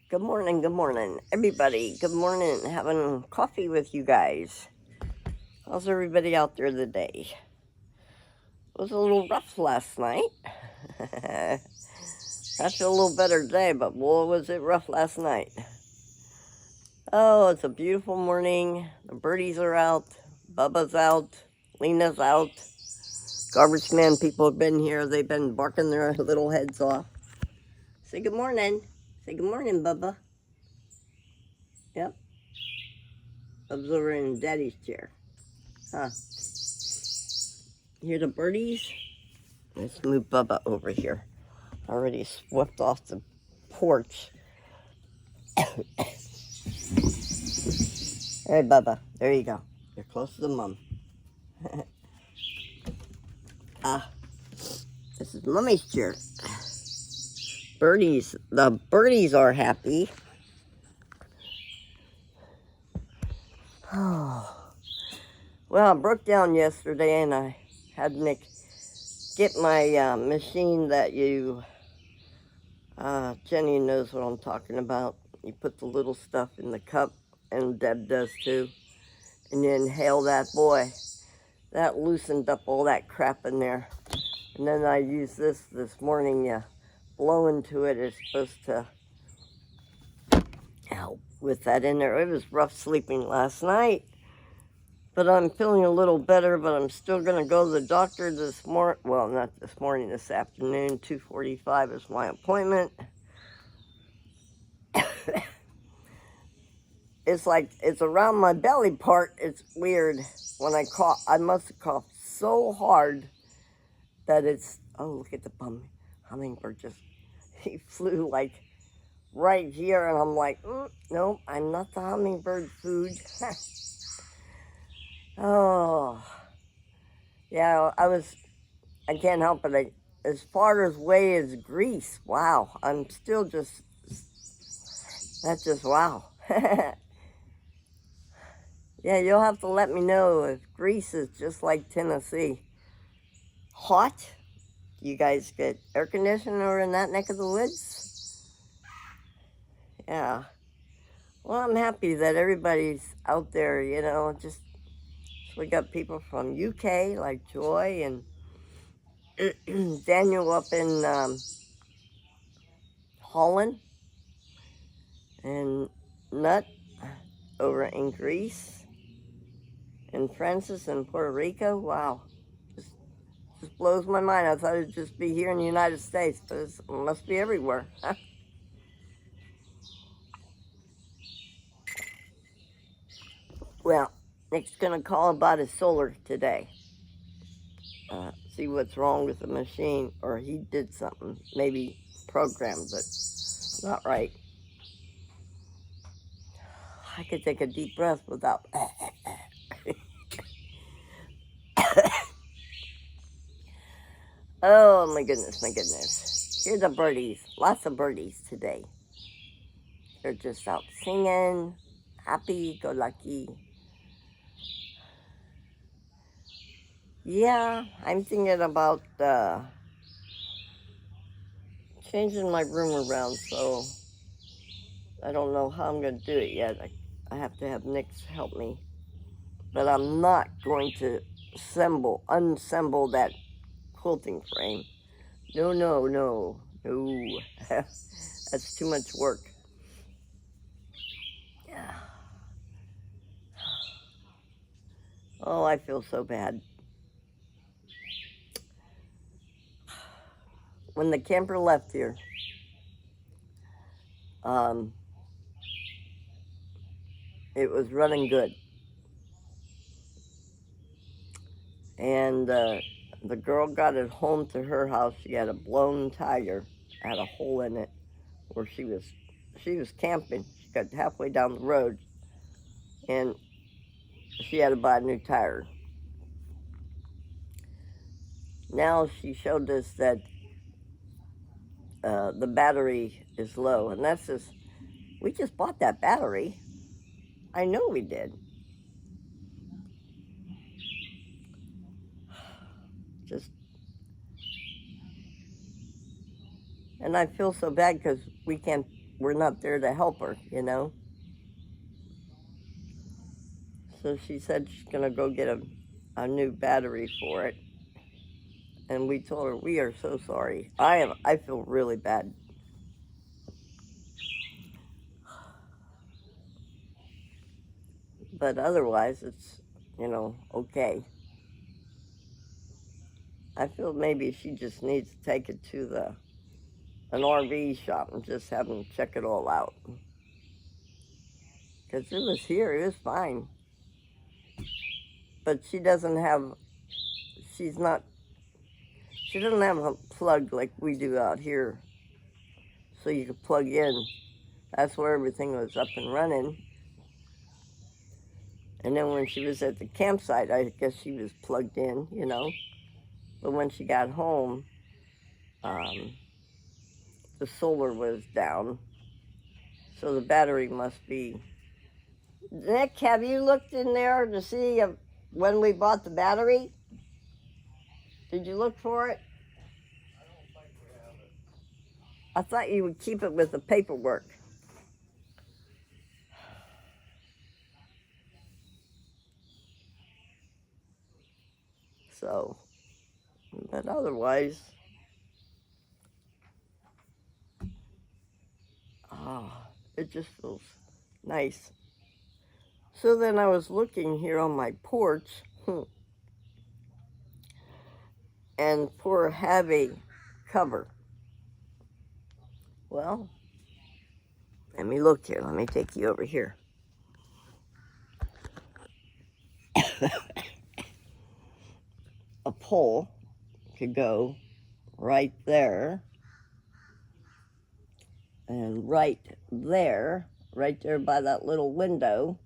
Good morning, everybody. Good morning. Having coffee with you guys. How's everybody out there today? It was a little rough last night. I feel a little better today, but boy, was it rough last night. Oh, it's a beautiful morning. The birdies are out. Bubba's out. Lena's out. Garbage man people have been here. They've been barking their little heads off. Say good morning. Say good morning, Bubba. Yep. Bubba's over in Daddy's chair. Huh. Hear the birdies? Let's move Bubba over here. Already swept off the porch. Hey, Bubba. There you go. You're close to Mom. This is Mummy's chair. Birdies. The birdies are happy. Oh. Well, I broke down yesterday and I had Nick get my machine that Jenny knows what I'm talking about. You put the little stuff in the cup, and Deb does too. And you inhale that, boy. That loosened up all that crap in there. And then I used this morning. You blow into it. It's supposed to help with that in there. It was rough sleeping last night. But I'm feeling a little better, but I'm still going to go to the doctor this morning. Well, not this morning, this afternoon. 2:45 is my appointment. It's like, it's around my belly part. It's weird. When I cough, I must have coughed so hard that it's, oh, look at the hummingbird just, he flew like right here, and I'm like, nope, I'm not the hummingbird food. Oh, yeah, I can't help it. As far away as Greece, wow, I'm still just, that's just wow. Yeah, you'll have to let me know if Greece is just like Tennessee. Hot? You guys get air conditioning over in that neck of the woods? Yeah. Well, I'm happy that everybody's out there, just, we got people from UK, like Joy and Daniel up in Holland, and Nut over in Greece, and Francis in Puerto Rico. Wow. Just blows my mind. I thought it'd just be here in the United States, but it must be everywhere. Well, Nick's gonna call about his solar today. See what's wrong with the machine, or he did something, maybe programmed it not right. I could take a deep breath without. Oh my goodness, my goodness. Here's the birdies. Lots of birdies today. They're just out singing, happy go lucky. Yeah, I'm thinking about changing my room around, so I don't know how I'm going to do it yet. I have to have Nick help me. But I'm not going to unassemble that quilting frame. No. That's too much work. Yeah. Oh, I feel so bad. When the camper left here, it was running good. And the girl got it home to her house. She had a blown tire, had a hole in it where she was camping. She got halfway down the road, and she had to buy a new tire. Now she showed us that the battery is low, and that's just, we just bought that battery. I know we did. Just, and I feel so bad because we can't we're not there to help her, you know. So she said she's gonna go get a new battery for it. And we told her we are so sorry. I feel really bad. But otherwise it's, you know, okay. I feel maybe she just needs to take it to an RV shop and just have them check it all out. Because it was here, it was fine. But she doesn't have, she's not, she doesn't have a plug like we do out here. So you could plug in. That's where everything was up and running. And then when she was at the campsite, I guess she was plugged in, you know. But when she got home, the solar was down. So the battery must be... Nick, have you looked in there to see when we bought the battery? Did you look for it? I don't think we have it. I thought you would keep it with the paperwork. So, but otherwise, it just feels nice. So then I was looking here on my porch, and for have a cover. Well, let me look here. Let me take you over here. A pole could go right there and right there by that little window,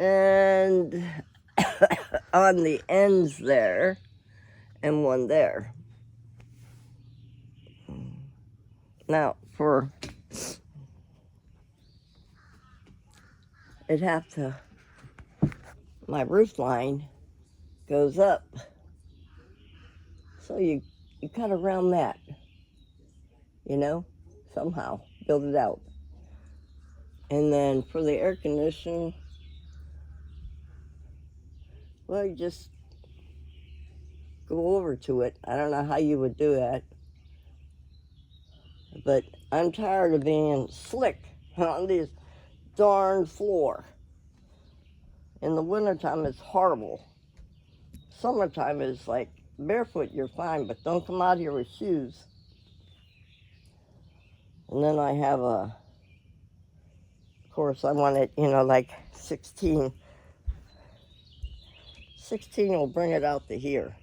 and on the ends there, and one there. Now, it'd have to, my roof line goes up, so you cut around that, you know, somehow build it out. And then for the air conditioning, well, you just go over to it. I don't know how you would do that, but I'm tired of being slick on this darn floor. In the wintertime, it's horrible. Summertime is like barefoot, you're fine, but don't come out here with shoes. And then I have of course, I want it, you know, like 16. 16 will bring it out to here.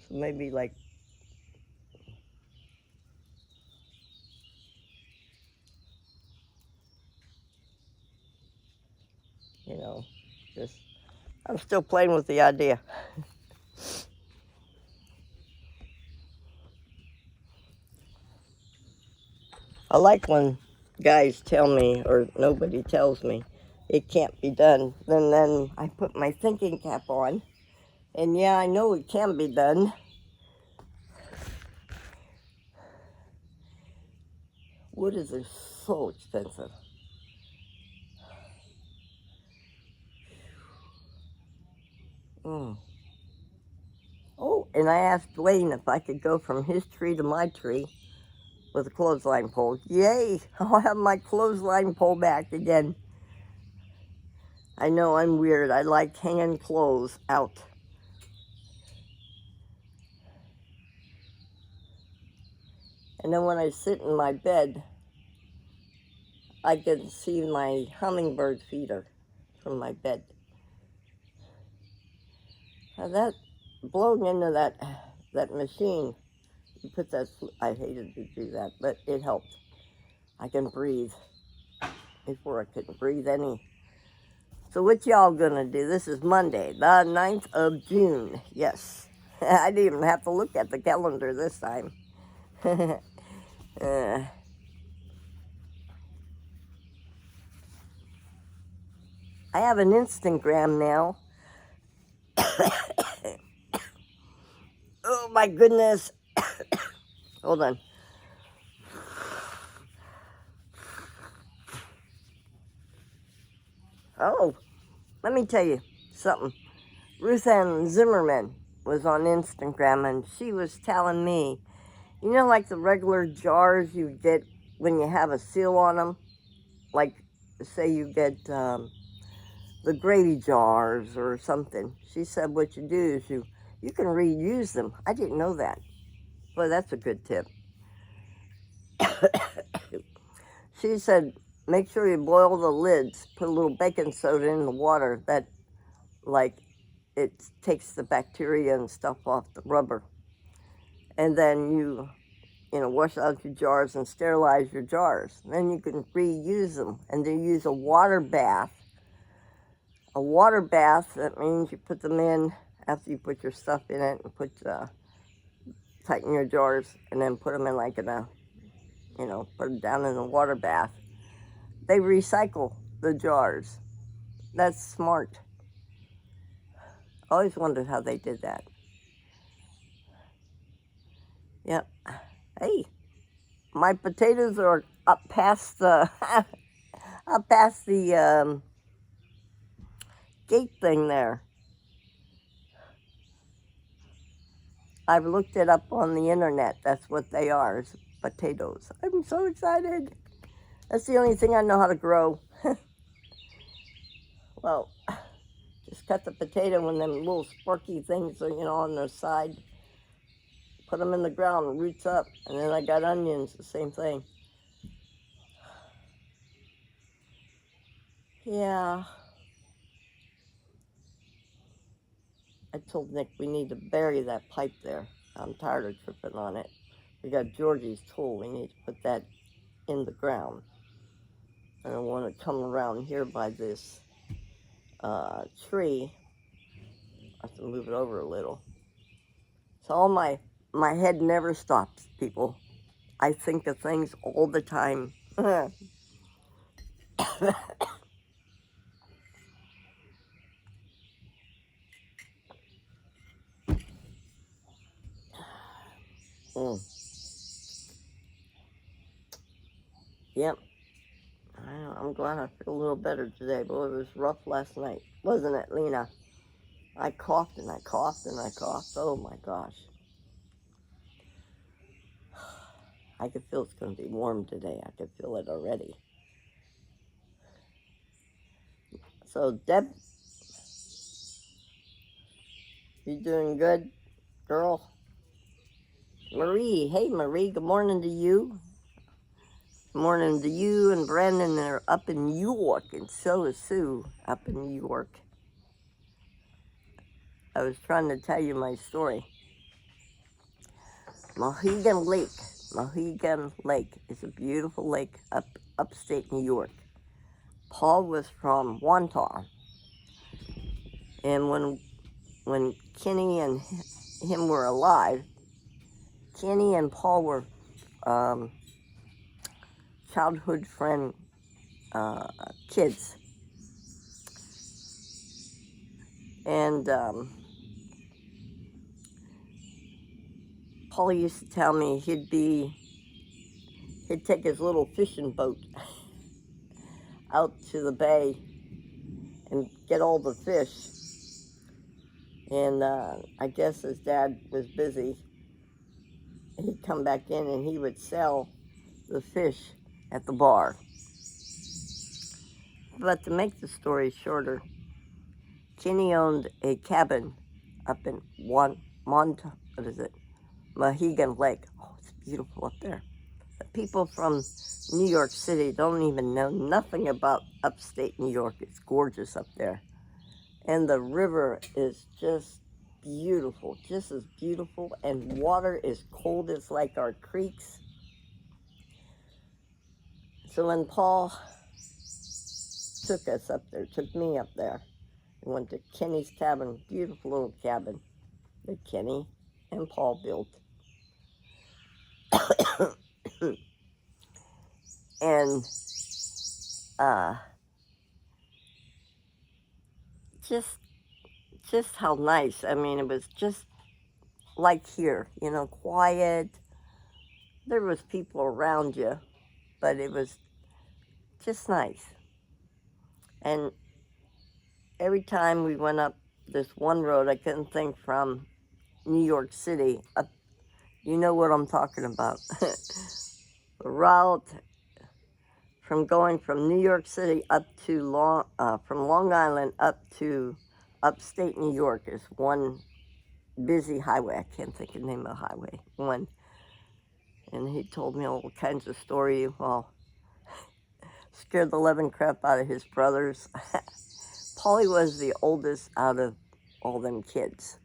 So maybe like, you know, just, I'm still playing with the idea. I like when guys tell me, or nobody tells me, it can't be done. Then I put my thinking cap on, and yeah, I know it can be done. Wood is so expensive. Oh, and I asked Dwayne if I could go from his tree to my tree with a clothesline pole. Yay! I'll have my clothesline pole back again. I know I'm weird. I like hanging clothes out. And then when I sit in my bed, I can see my hummingbird feeder from my bed. Now that, blowing into that machine, you put that, I hated to do that, but it helped. I can breathe. Before I couldn't breathe any. So what y'all gonna do? This is Monday, the 9th of June. Yes. I didn't even have to look at the calendar this time. I have an Instagram now. Oh my goodness. Hold on. Oh, let me tell you something. Ruth Ann Zimmerman was on Instagram, and she was telling me, you know, like the regular jars you get when you have a seal on them? Like, say you get the gravy jars or something. She said what you do is you can reuse them. I didn't know that. Boy, that's a good tip. She said, make sure you boil the lids, put a little baking soda in the water, that, like, it takes the bacteria and stuff off the rubber. And then you wash out your jars and sterilize your jars. Then you can reuse them. And then use a water bath. A water bath, that means you put them in after you put your stuff in it and tighten your jars, and then put them in like put them down in a water bath. They recycle the jars. That's smart. Always wondered how they did that. Yep. Hey, my potatoes are up past the gate thing there. I've looked it up on the internet. That's what they are, is potatoes. I'm so excited. That's the only thing I know how to grow. Well, just cut the potato in them little sparky things, on their side. Put them in the ground, roots up. And then I got onions, the same thing. Yeah. I told Nick we need to bury that pipe there. I'm tired of tripping on it. We got Georgie's tool. We need to put that in the ground. And I want to come around here by this tree. I have to move it over a little. So all my head never stops, people. I think of things all the time. Yep. I'm glad I feel a little better today, but it was rough last night, wasn't it, Lena? I coughed and I coughed and I coughed. Oh my gosh. I could feel it's going to be warm today. I could feel it already. So, Deb, you doing good, girl? Marie, hey Marie, good morning to you. Good morning to you and Brandon. They're up in New York, and so is Sue up in New York. I was trying to tell you my story. Mohegan Lake is a beautiful lake upstate New York. Paul was from Wantagh, and when Kenny and him were alive, Kenny and Paul were childhood friend kids, and Paul used to tell me he'd take his little fishing boat out to the bay and get all the fish. And I guess his dad was busy. He'd come back in and he would sell the fish at the bar. But to make the story shorter, Kenny owned a cabin up in Mohegan Lake. Oh, it's beautiful up there. The people from New York City don't even know nothing about upstate New York. It's gorgeous up there. And the river is just beautiful, just as beautiful. And water is cold as like our creeks. So when Paul took me up there, we went to Kenny's cabin, beautiful little cabin that Kenny and Paul built. And just how nice. I mean, it was just like here, quiet. There was people around you, but it was just nice. And every time we went up this one road, I couldn't think from New York City up. You know what I'm talking about. The route from going from New York City up to from Long Island up to upstate New York is one busy highway. I can't think of the name of the highway. One. And he told me all kinds of stories. Well, scared the living crap out of his brothers. Polly was the oldest out of all them kids.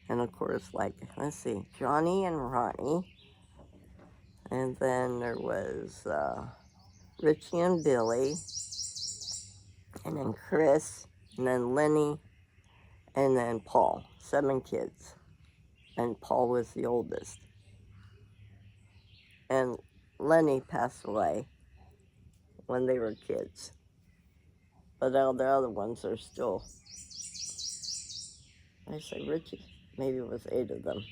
And of course, like, let's see, Johnny and Ronnie. And then there was Richie and Billy. And then Chris. And then Lenny. And then Paul. 7 kids. And Paul was the oldest. And Lenny passed away when they were kids. But all the other ones are still, I say Richie, maybe it was 8 of them.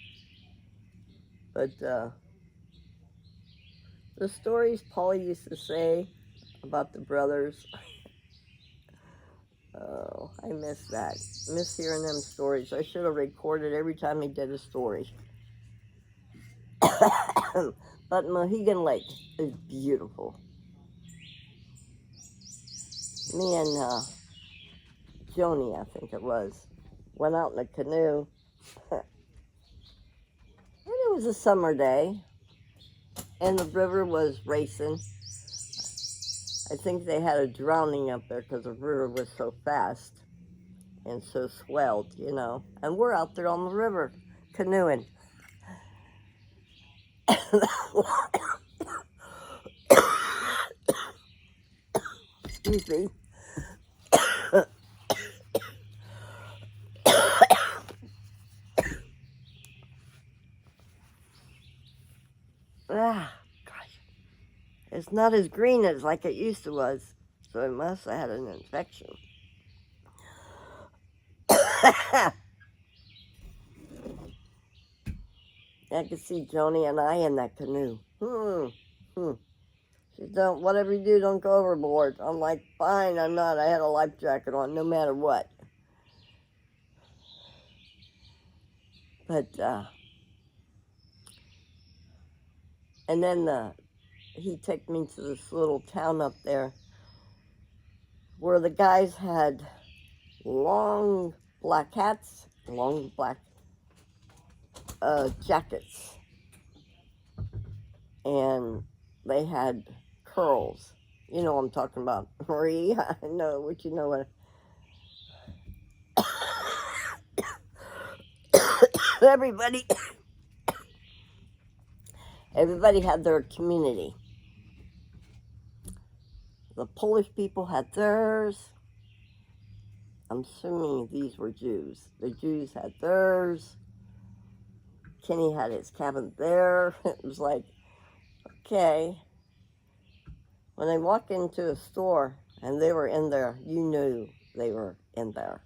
But the stories Polly used to say about the brothers, oh, I miss that. Miss hearing them stories. I should have recorded every time he did a story. But Mohegan Lake is beautiful. Me and Joni, I think it was, went out in a canoe. And it was a summer day. And the river was racing. I think they had a drowning up there because the river was so fast and so swelled, you know. And we're out there on the river canoeing. Excuse me. Ah, gosh. It's not as green as like it used to was, so it must have had an infection. I could see Joni and I in that canoe. She don't, whatever you do, don't go overboard. I'm like, fine, I'm not. I had a life jacket on, no matter what. But, and then he took me to this little town up there where the guys had long black hats, long black jackets, and they had curls. You know what I'm talking about, Marie. I know what you know. Everybody had their community. The Polish people had theirs. I'm assuming these were Jews. The Jews had theirs. Kenny had his cabin there. It was like, okay. When I walked into a store and they were in there, you knew they were in there.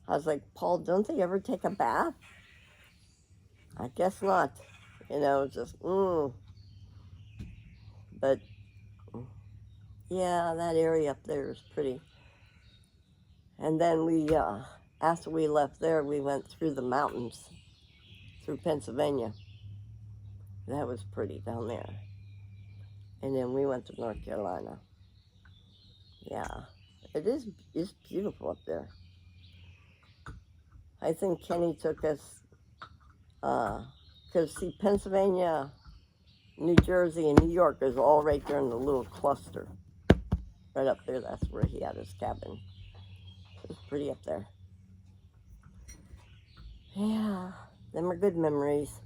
I was like, Paul, don't they ever take a bath? I guess not. You know, just, But, yeah, that area up there is pretty. And then we, after we left there, we went through the mountains, through Pennsylvania. That was pretty down there. And then we went to North Carolina. Yeah, it's beautiful up there. I think Kenny took us, because see, Pennsylvania, New Jersey, and New York is all right there in the little cluster. Right up there, that's where he had his cabin. It was pretty up there. Yeah, them are good memories.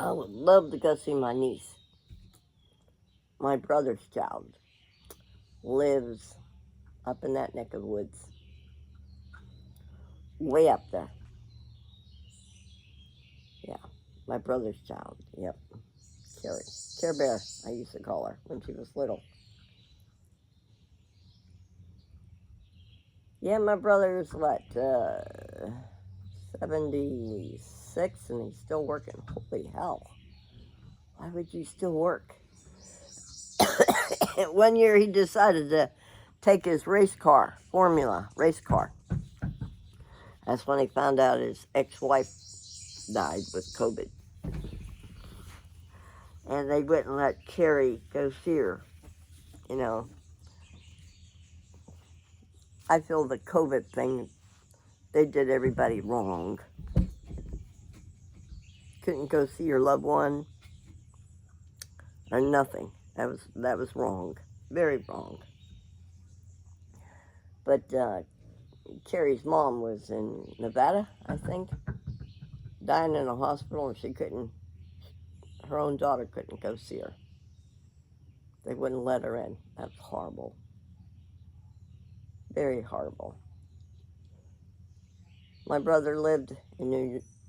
I would love to go see my niece. My brother's child lives up in that neck of the woods. Way up there. Yeah, my brother's child. Yep. Carrie. Care Bear, I used to call her when she was little. Yeah, my brother's, 76, and he's still working. Holy hell. Why would you still work? One year he decided to take his race car, Formula race car. That's when he found out his ex-wife died with COVID. And they wouldn't let Carrie go see her. You know, I feel the COVID thing, they did everybody wrong. Couldn't go see your loved one or nothing. That was wrong. Very wrong. But Carrie's mom was in Nevada, I think, dying in a hospital, and she couldn't, her own daughter couldn't go see her. They wouldn't let her in. That's horrible. Very horrible. My brother lived in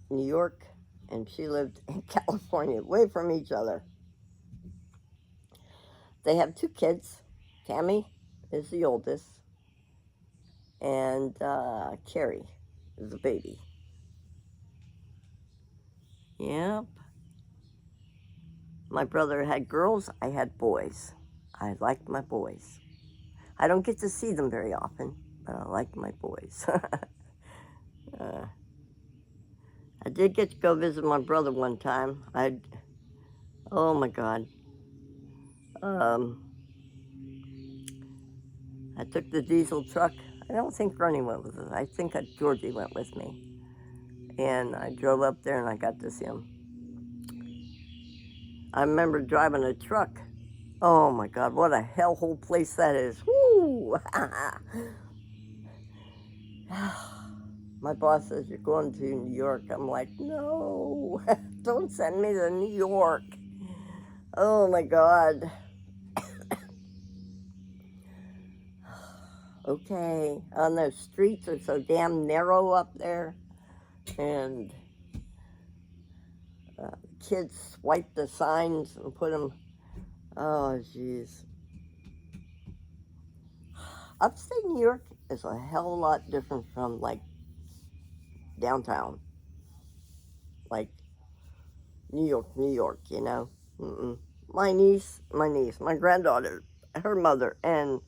New York, and she lived in California, way from each other. They have 2 kids. Tammy is the oldest, and Carrie is the baby. Yep. My brother had girls, I had boys. I liked my boys. I don't get to see them very often, but I like my boys. I did get to go visit my brother one time. Oh my God. I took the diesel truck. I don't think Ronnie went with us. I think Georgie went with me. And I drove up there and I got to see him. I remember driving a truck. Oh my God, what a hellhole place that is. Woo! My boss says, you're going to New York. I'm like, no, don't send me to New York. Oh my God. Okay, on those streets are so damn narrow up there. And kids swipe the signs and put them, oh jeez. Upstate New York is a hell of a lot different from like downtown. Like New York, you know. My niece, my granddaughter, her mother, and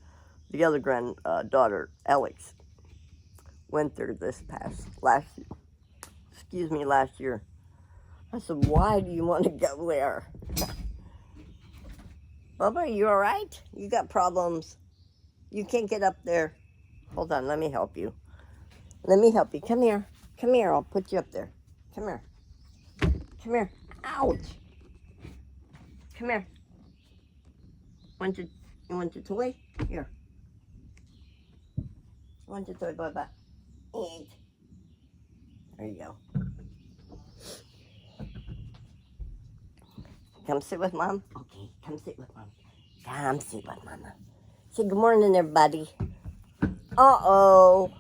the other granddaughter, Alex, went there last year. I said, why do you want to go there? Bubba, you all right? You got problems? You can't get up there. Hold on, let me help you. Come here. Come here, I'll put you up there. Come here. Come here. Ouch. Come here. You want your toy? Here. You want your toy, Bubba? Eat. There you go. Come sit with Mom? Okay, come sit with Mom. Come sit with Mama. Say good morning, everybody. Uh-oh.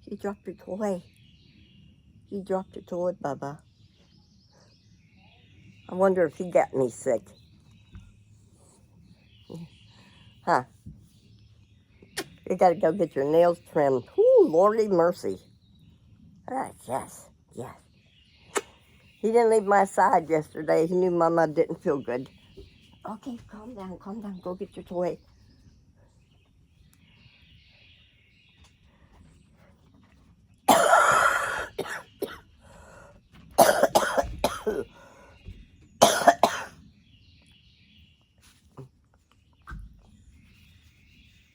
He dropped your toy. He dropped your toy, Bubba. I wonder if he got me sick. Huh? You gotta go get your nails trimmed. Ooh, Lordy mercy. Ah, yes. He didn't leave my side yesterday. He knew Mama didn't feel good. Okay, calm down. Go get your toy.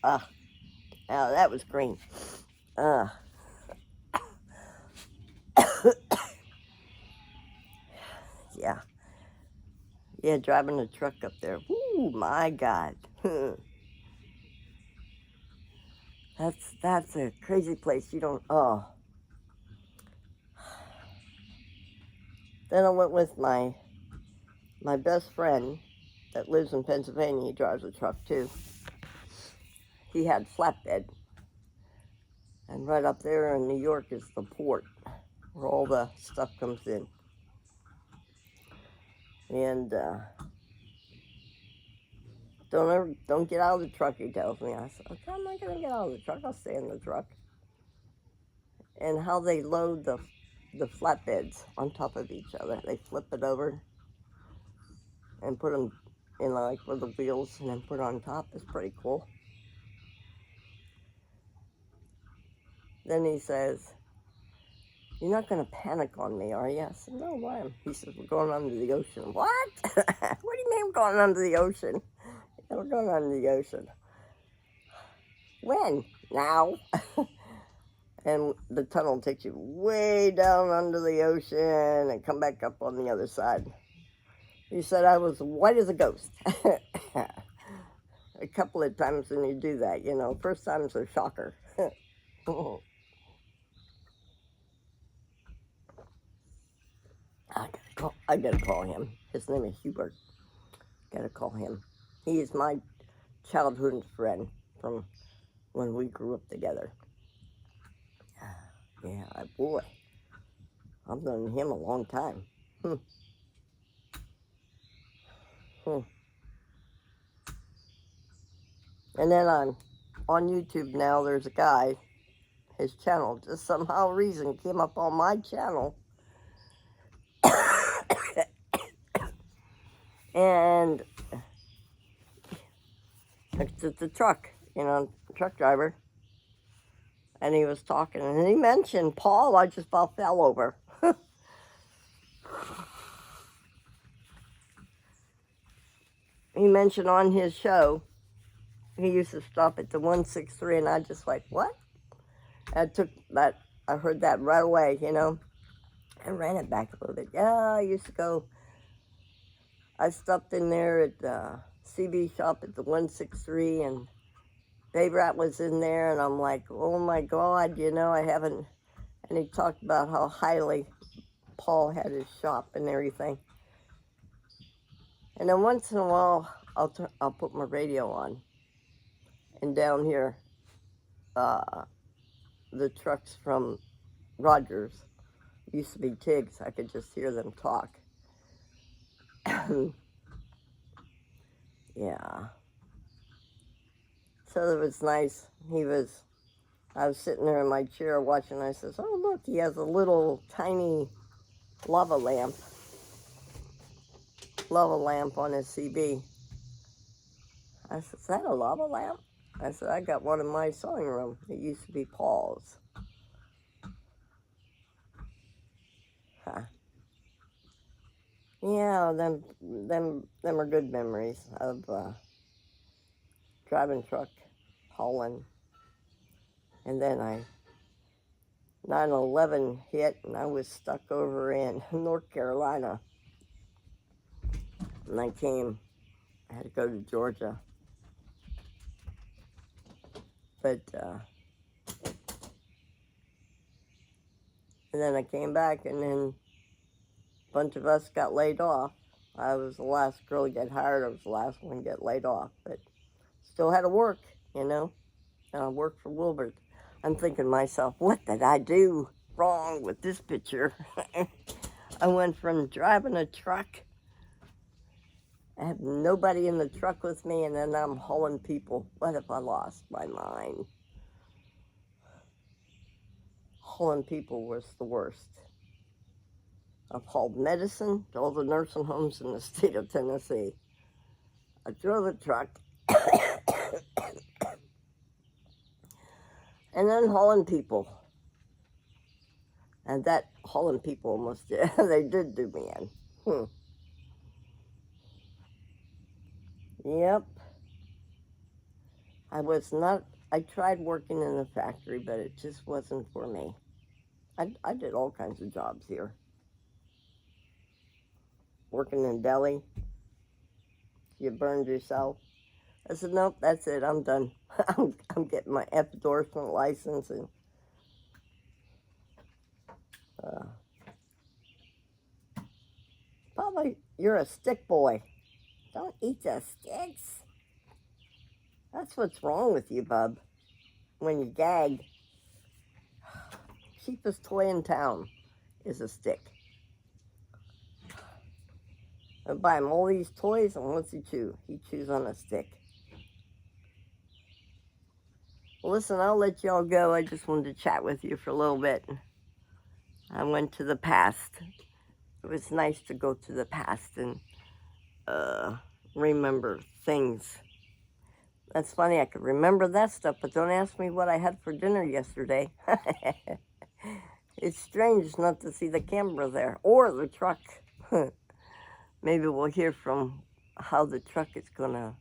Oh, that was green. Yeah, driving a truck up there. Ooh, my God. That's a crazy place. You don't, oh. Then I went with my best friend that lives in Pennsylvania. He drives a truck too. He had flatbed. And right up there in New York is the port where all the stuff comes in. And don't get out of the truck, he tells me. I said, okay, I'm not going to get out of the truck. I'll stay in the truck. And how they load the flatbeds on top of each other. They flip it over. and put them in like with the wheels and then put on top. It's pretty cool. Then he says, "You're not going to panic on me, are you?" I said, "No, why?" He says, "We're going under the ocean." What? What do you mean we're going under the ocean? Yeah, we're going under the ocean. When? Now. And the tunnel takes you way down under the ocean and come back up on the other side. He said I was white as a ghost. A couple of times when you do that, you know. First time's a shocker. I gotta call him. His name is Hubert. Gotta call him. He is my childhood friend from when we grew up together. Yeah, boy. I've known him a long time. And then on YouTube now, there's a guy, his channel, just somehow reason came up on my channel. And it's a truck, truck driver. And he was talking, and he mentioned Paul. I just about fell over. He mentioned on his show, he used to stop at the 163, and I just like, what? I heard that right away, I ran it back a little bit. Yeah, I used to go, I stopped in there at the CB shop at the 163, and Babe Rat was in there, and I'm like, oh my God, I haven't, and he talked about how highly Paul had his shop and everything. And then once in a while, I'll put my radio on. And down here, the trucks from Rogers used to be Tiggs. I could just hear them talk. Yeah. So it was nice. I was sitting there in my chair watching. I says, oh, look, he has a little tiny lava lamp on his CB. I said, is that a lava lamp? I said, I got one in my sewing room. It used to be Paul's. Huh. Yeah, them are good memories of driving truck, hauling. And then 9/11 hit, and I was stuck over in North Carolina. And I had to go to Georgia. But, and then I came back, and then a bunch of us got laid off. I was the last girl to get hired. I was the last one to get laid off. But still had to work, And I worked for Wilbert. I'm thinking to myself, what did I do wrong with this picture? I went from driving a truck, I have nobody in the truck with me, and then I'm hauling people. What if I lost my mind? Hauling people was the worst. I've hauled medicine to all the nursing homes in the state of Tennessee. I drove a truck. And then hauling people. And that hauling people almost did. They did do me in. Yep. I tried working in the factory, but it just wasn't for me. I did all kinds of jobs here. Working in deli. You burned yourself. I said, nope, that's it, I'm done. I'm getting my endorsement license. And probably you're a stick boy. Don't eat the sticks. That's what's wrong with you, bub. When you gag, cheapest toy in town is a stick. I buy him all these toys, and what's he chew? He chews on a stick. Well, listen, I'll let y'all go. I just wanted to chat with you for a little bit. I went to the past. It was nice to go to the past and remember things. That's funny, I could remember that stuff, but don't ask me what I had for dinner yesterday. It's strange not to see the camera there, or the truck. Maybe we'll hear from how the truck is gonna...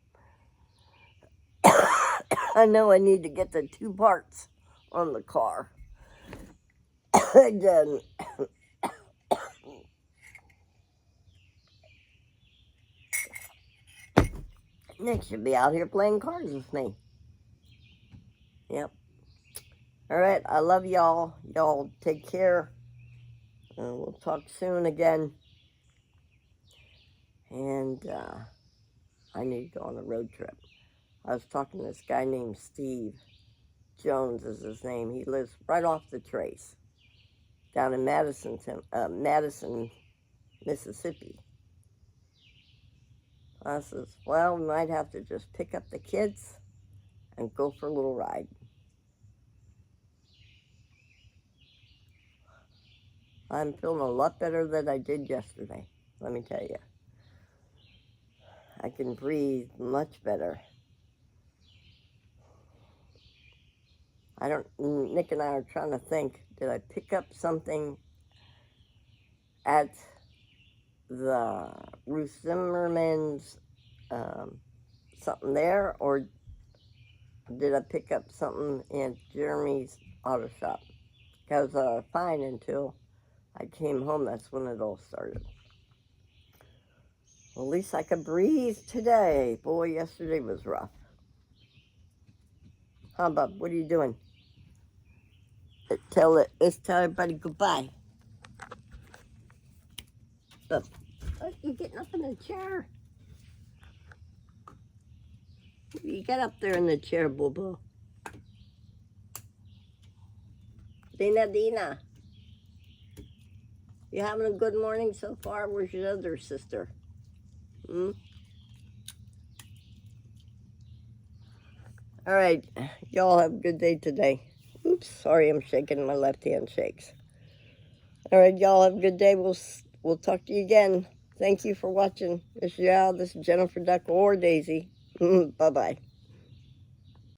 I know I need to get the 2 parts on the car. Again. Nick should be out here playing cards with me. Yep. All right, I love y'all. Y'all take care. We'll talk soon again. And I need to go on a road trip. I was talking to this guy named Steve. Jones is his name. He lives right off the trace down in Madison, Mississippi. I says, well, we might have to just pick up the kids and go for a little ride. I'm feeling a lot better than I did yesterday, let me tell you. I can breathe much better. Nick and I are trying to think, did I pick up something at the Ruth Zimmerman's, something there, or did I pick up something in Jeremy's auto shop? Because fine until I came home, that's when it all started. Well, at least I could breathe today. Boy, yesterday was rough. Huh, Bub? What are you doing? Let's tell everybody goodbye. Look, you're getting up in the chair. You get up there in the chair, boo-boo. Dina. You having a good morning so far? Where's your other sister? All right, y'all have a good day today. Oops, sorry, I'm shaking. My left hand shakes. All right, y'all have a good day. We'll talk to you again. Thank you for watching. This is Jennifer Duck or Daisy. Bye-bye.